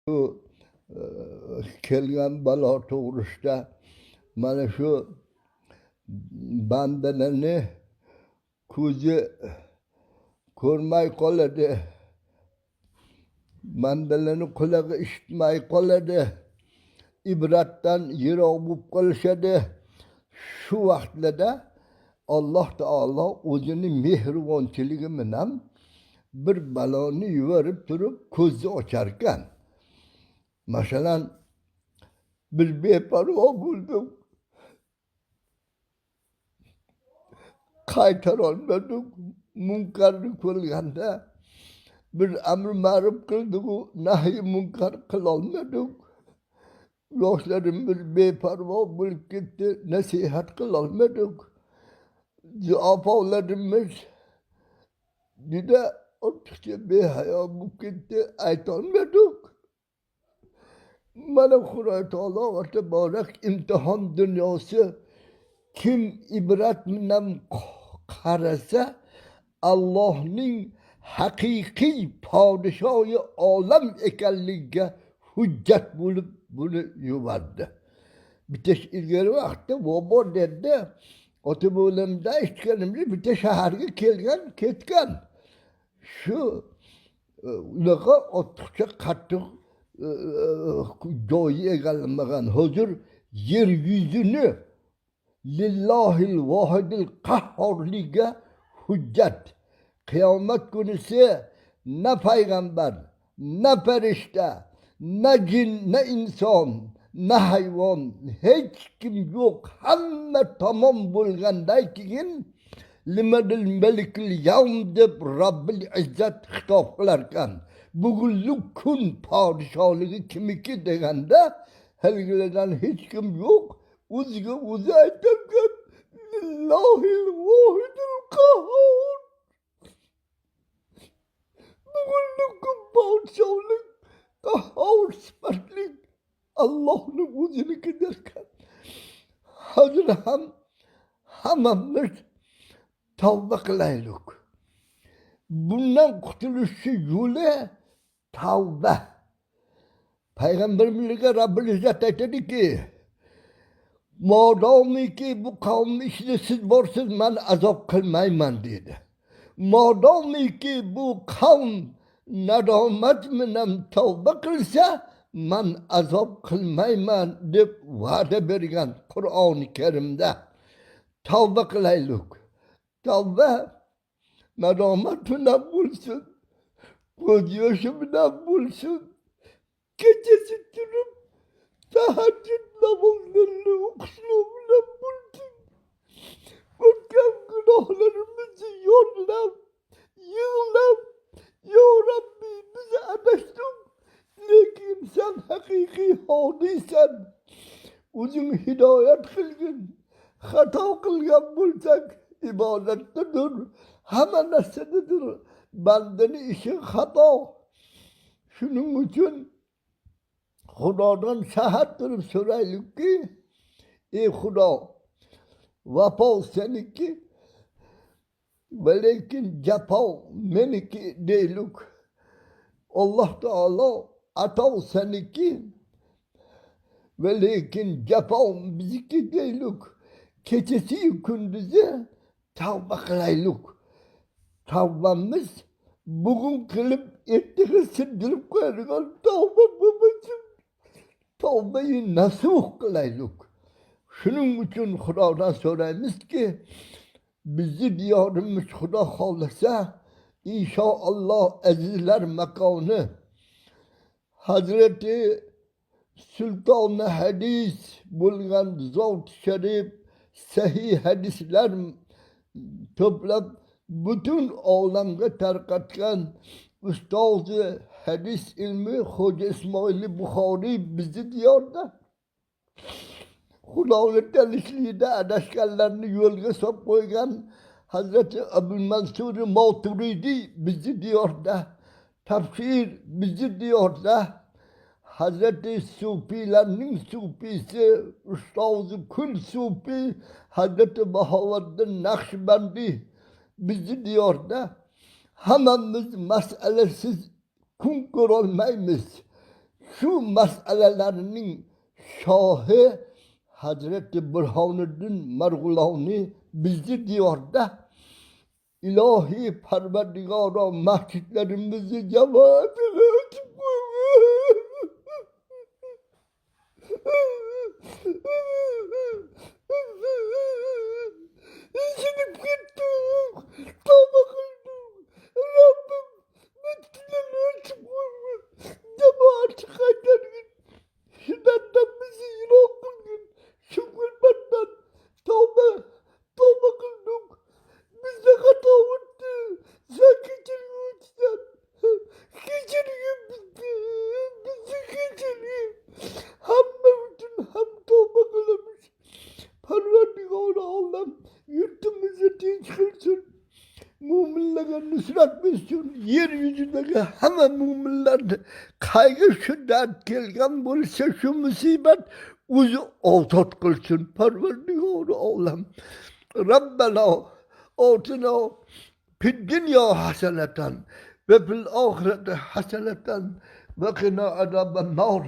Şu kelgan balo to'g'risida mana shu bandalarni ko'zi ko'rmay qoladi, bandalarni qulog'i eshitmay qoladi, ibratdan yiroq bo'lib qolishadi. Shu vaqtlarda Alloh taolo o'zini mehribonchiligi bilan bir baloni yuborib turib ko'zni ochar ekan. Masalan, bir beparvo bo'ldim, qaytarolmadik. Munkarni ko'rganda bir amr ma'ruf qildik-u, nahy munkar qilolmadik. Yoshlarimiz beparvo bo'lib ketdi, nasihat qilolmadik. Opalarimiz juda ortiqcha behayo bo'lib ketdi, aytolmadik. Mana Xudo taolo va taborak imtihon dunyosi, kim ibrat bilan qarasa Allohning haqiqiy podshoyi olam ekanligiga hujjat bo'lib buni yubordi. Bitta ilgari vaqtda bobo dedi, ota bo'limda eshitganimda bitta shaharga kelgan, ketgan. Shu unaqa ortiqcha qattiq joyi egallamagan. Hozir yer yuzini lillahil vohidil qahhorligiga hujjat. Qiyomat kunisi ne payg'ambar, ne farishta, ne jin, ne inson, ne hayvon, hech kim yo'q. Hamma tamom bo'lgandan keyin limadil malikil yawm deb Robbil izzat xitob qilar ekan. Bugungi kun podshohligi kimiki deganda halgilardan hech kim yo'q. O'ziga o'zi aytgan lillahil vohidil qahhor. Bugungi kun podshohlik qahhor sifatlik Allohning o'ziniki derkan. Hozir ham hammamiz tavba qilaylik. Bundan qutulishni yo'li tavba. Payg'ambarimizga Robbil izzat aytadiki, modomiki bu qavmni ichida siz borsiz, men azob qilmayman dedi. Modomiki bu qavm nadomat bilan tavba qilsa, men azob qilmayman deb va'da bergan Qur'oni Karimda. Tavba qilaylik. Tavba nadomat bilan bo'lsin, ko'z yoshi bilan bo'lsin. Kechasi turib tahajjud namozlarini o'qishlar bilan bo'lsin. O'tgan gunohlarimizni yodlab, yig'lab, yo Rabbi bizni adashtirib, lekin sen haqiqiy hodiysan. O'zing hidoyat qilgin. Xato qilgan bo'lsak ibodatdadir, hamma narsadadir. Bandani ishi xato. Shuning uchun Xudodan sahat turib so'raylikki, ey Xudo, vafo seniki, va lekin jafo meniki deylik. Alloh taolo ato seniki, va lekin jafo bizniki deylik. Kechasi kunduzi tavba qilaylik. Tavbamiz bugun qilib ertaga sindirib qo'yadigan tavba bo'lmasin. Tavbayı nasuh qilaylik. Shuning uchun Xudodan so'raymizki, bizni diyorimiz Xudo xohlasa inshaalloh azizlar makoni Hazreti Sultoni hadis bo'lgan zot sharif sahih hadislar to'plab butun olamga tarqatgan ustozi hadis ilmi Xo'ja Ismoil Buxoriy bizni diyorda. Xudoga tanishlikda adashganlarni yo'lga solib qo'ygan Hazrati Abul Mansur Moturidi bizni diyorda. Tafsir bizni diyorda. Hazreti Sufiylarning sufisi, ustozi kul sufi Hazreti Bahovuddin Naqshbandi bizni diyorda. Hammamiz masalasiz kun ko'rolmaymiz. şu meselelerinin şahı Hazreti Burhanuddin Margulavni bizi diyor da ilahi Parvardigara mescitlerimizi cemaatine açıp İçinip gittim. Tövbe kıldım. Rabbim mescitlerini açıp cemaati kayderin. Şiddetten bizi ilah kılgın. Şu gülmetten tövbe kıldık. Bizde hata oldu. Sen geçiriyorsun sen. Geçiriyor bizi. Bizi geçiriyor. Hem mevcut hem tövbe kılmış. Parvardigar Alem yurtumuzu dinç kılsın. Müminlere nusret versin. Yeryüzündeki hemen müminler kaygı şiddet gelgen bulsa şu musibet uzu ortak kılsın. Parvardigar Alem. Rabbena atina fid dünya haseneten ve fil ahirete haseneten ve kina azaben nar.